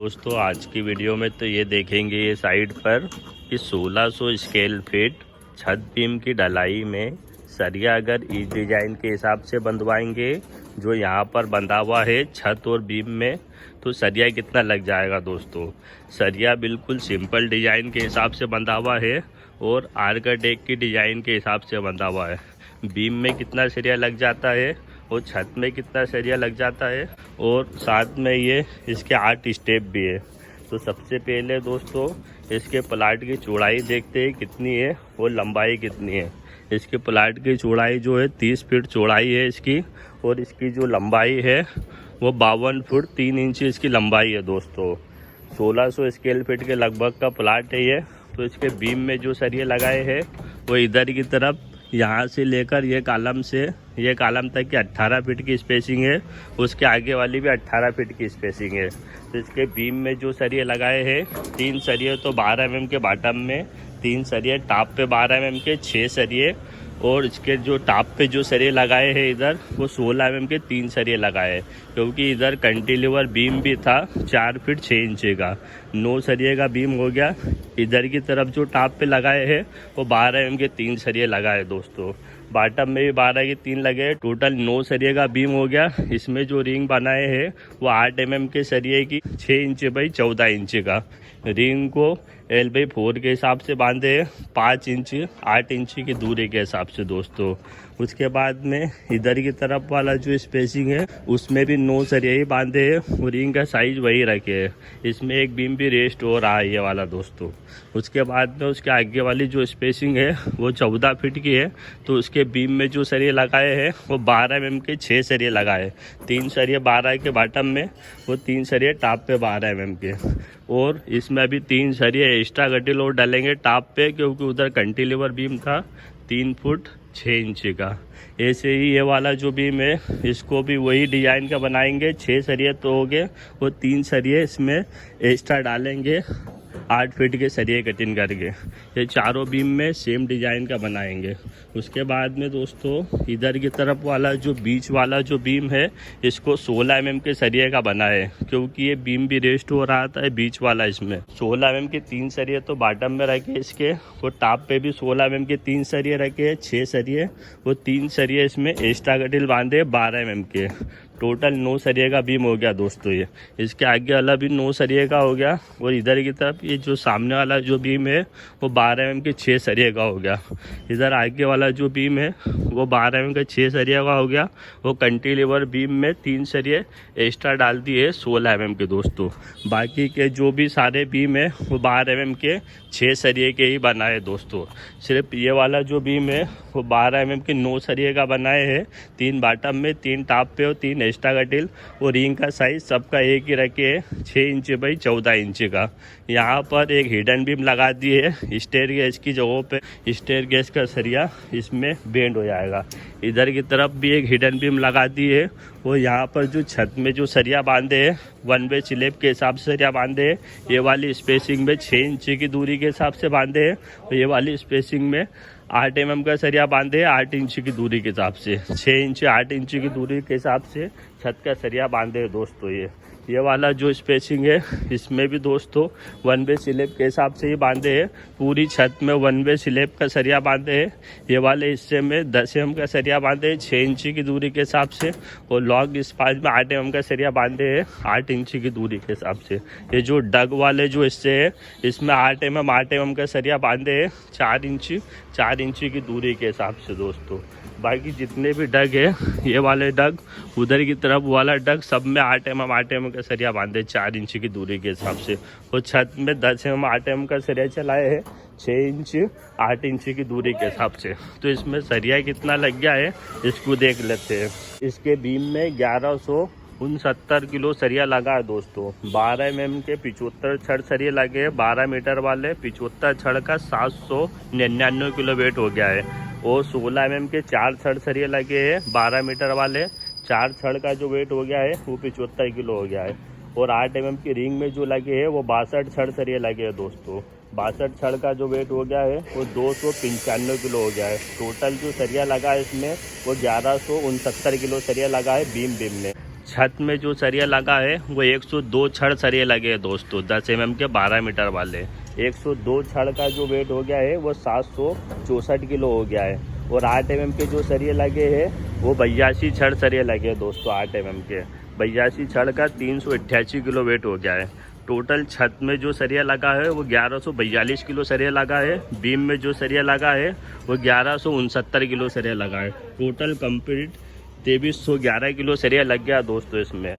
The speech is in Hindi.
दोस्तों आज की वीडियो में तो ये देखेंगे ये साइड पर कि 1600 स्केल फीट छत बीम की ढलाई में सरिया अगर इस डिज़ाइन के हिसाब से बंधवाएंगे जो यहाँ पर बंधा हुआ है छत और बीम में, तो सरिया कितना लग जाएगा। दोस्तों सरिया बिल्कुल सिंपल डिज़ाइन के हिसाब से बंधा हुआ है और आर्का डेक की डिज़ाइन के हिसाब से बंधा हुआ है। बीम में कितना सरिया लग जाता है और छत में कितना सरिया लग जाता है, और साथ में ये इसके 8 स्टेप भी है। तो सबसे पहले दोस्तों इसके प्लाट की चौड़ाई देखते हैं कितनी है और लंबाई कितनी है। इसके प्लाट की चौड़ाई जो है 30 फीट चौड़ाई है इसकी, और इसकी जो लंबाई है वो 52 फुट 3 इंच इसकी लंबाई है। दोस्तों 1600 स्केल फीट के लगभग का प्लाट है ये। तो इसके बीम में जो सरिये लगाए हैं वो इधर की तरफ यहाँ से लेकर ये कालम तक की 18 फीट की स्पेसिंग है, उसके आगे वाली भी 18 फीट की स्पेसिंग है। तो इसके बीम में जो सरिये लगाए हैं 3 सरिये तो 12 mm के बॉटम में, 3 सरिये टॉप पे 12 mm के, 6 सरिये, और इसके जो टॉप पे जो सरिये लगाए हैं इधर वो 16 mm के 3 सरिये लगाए हैं, क्योंकि इधर कैंटिलीवर बीम भी था 4 फीट 6 इंच का। 9 सरिये का बीम हो गया। इधर की तरफ जो टॉप पे लगाए हैं वो 12 mm के 3 सरिये लगाए। दोस्तों बॉटम में भी 12 के 3 लगे, टोटल 9 सरिये का बीम हो गया। इसमें जो रिंग बनाए हैं वो 8 mm के सरिये की 6 इंच बाई 14 इंच का। रिंग को L/4 के हिसाब से बांधे 5 इंच 8 इंच की दूरी के हिसाब से। दोस्तों उसके बाद में इधर की तरफ वाला जो स्पेसिंग है उसमें भी 9 सरिये ही बांधे हैं, रिंग का साइज वही रखे है। इसमें एक बीम भी रेस्ट हो रहा है ये वाला। दोस्तों उसके बाद में उसके आगे वाली जो स्पेसिंग है वो 14 फीट की है। तो उसके बीम में जो सरिये लगाए हैं वो 12 mm के 6 सरिये लगाए, 3 सरिये 12 के बॉटम में, वो 3 सरिये टॉप पे 12 mm के, और इसमें अभी 3 सरिये एक्स्ट्रा गटिल और डालेंगे टॉप पे, क्योंकि उधर कैंटिलीवर बीम था 3 फुट 6 इंच का। ऐसे ही ये वाला जो बीम है इसको भी वही डिज़ाइन का बनाएंगे। 6 सरिये तो हो गए, वो 3 सरिये इसमें एक्स्ट्रा डालेंगे 8 फीट के सरिये कटिंग करके। ये चारों बीम में सेम डिज़ाइन का बनाएंगे। उसके बाद में दोस्तों इधर की तरफ वाला जो बीच वाला जो बीम है इसको 16 mm के सरिये का बना है, क्योंकि ये बीम भी रेस्ट हो रहा था बीच वाला। इसमें 16 mm के 3 सरिये तो बॉटम में रखे इसके, वो टॉप पे भी 16 mm के 3 सरिये रखे, 6 सरिये, वो 3 सरिये इसमें एक्स्ट्रा गटिल बांधे 12 mm के। टोटल 9 सरिये का बीम हो गया दोस्तों। ये इसके आगे वाला भी 9 सरिये का हो गया, और इधर की तरफ ये जो सामने वाला जो बीम है वो 12 mm के 6 सरिये का हो गया। इधर आगे वाला जो बीम है वो 12 mm के 6 सरिये का हो गया। वो कैंटिलीवर बीम में 3 सरिये एक्स्ट्रा डाल दिए 16 mm के। दोस्तों बाकी के जो भी सारे बीम है वो 12 mm के 6 सरिये के ही बनाए। दोस्तों सिर्फ ये वाला जो बीम है वो 12 mm के 9 सरिये का बनाए हैं, 3 बॉटम में, 3 टॉप पे और 3 एक्स्ट्रा गटिल, और रिंग का साइज सबका एक ही रखे है 6 इंच बाई 14 इंच का। यहाँ पर एक हिडन बीम लगा दिए है स्टेयर गैस की जगहों पे। स्टेयर गैस का सरिया इसमें बेंड हो जाएगा। इधर की तरफ भी एक हिडन बीम लगा दी है, वो यहाँ पर जो छत में जो सरिया बांधे हैं 1 वे स्लैब के हिसाब से सरिया बांधे हैं। ये वाली स्पेसिंग में 6 इंच की दूरी के हिसाब से बांधे हैं, और ये वाली स्पेसिंग में 8 mm का सरिया बांधे 8 इंच की दूरी के हिसाब से, 6 इंच 8 इंच की दूरी के हिसाब से छत का सरिया बांधे हैं। दोस्तों ये वाला जो स्पेसिंग है इसमें भी दोस्तों 1 वे स्लैब के हिसाब से ही बांधे हैं। पूरी छत में 1 वे स्लैब का सरिया बांधे हैं। ये वाले हिस्से में 10 mm का सरिया बांधे हैं 6 इंच की दूरी के हिसाब से, और लॉग स्पाज में 8 mm का सरिया बांधे हैं 8 इंच की दूरी के हिसाब से। ये जो डग वाले जो हिस्से है इसमें 8 mm का सरिया बांधे हैं 4 इंच की दूरी के हिसाब से। दोस्तों बाकी जितने भी डग है ये वाले डग, उधर की तरफ वाला डग, सब में 8 mm का सरिया बांधे 4 इंच की दूरी के हिसाब से। और छत में 10 mm 8 mm का सरिया चलाए है 6 इंच 8 इंच की दूरी के हिसाब से। तो इसमें सरिया कितना लग गया है इसको देख लेते हैं। इसके बीम में 1169 किलो सरिया लगा है। दोस्तों 12 mm के 75 छड़ सरिये लगे हैं 12 मीटर वाले। 75 छड़ का 799 किलो वेट हो गया है, और 16 mm के 4 छड़ सरिये लगे हैं 12 मीटर वाले। 4 छड़ का जो वेट हो गया है वो 75 किलो हो गया है, और 8 mm की रिंग में जो लगे हैं वो 62 छड़ सरिये लगे हैं। दोस्तों 62 छड़ का जो वेट हो गया है वो 295 किलो हो गया है। टोटल जो सरिया लगा है इसमें वो 1169 किलो सरिया लगा है बीम में। छत में जो सरिया लगा है वो 102 छड़ सरिया लगे हैं दोस्तों, 10 mm के 12 मीटर वाले। 102 छड़ का जो वेट हो गया है वो 764 किलो हो गया है। और 8 mm के जो सरिये लगे हैं वो 82 छड़ सरिये लगे हैं दोस्तों, 8 mm के 82 छड़ का 388 किलो वेट हो गया है। टोटल छत में जो सरिया लगा है वो 1142 किलो सरिया लगा है। बीम में जो सरिया लगा है वो 1169 किलो सरिया लगा है। टोटल कंप्लीट 2311 किलो सरिया लग गया दोस्तों इसमें।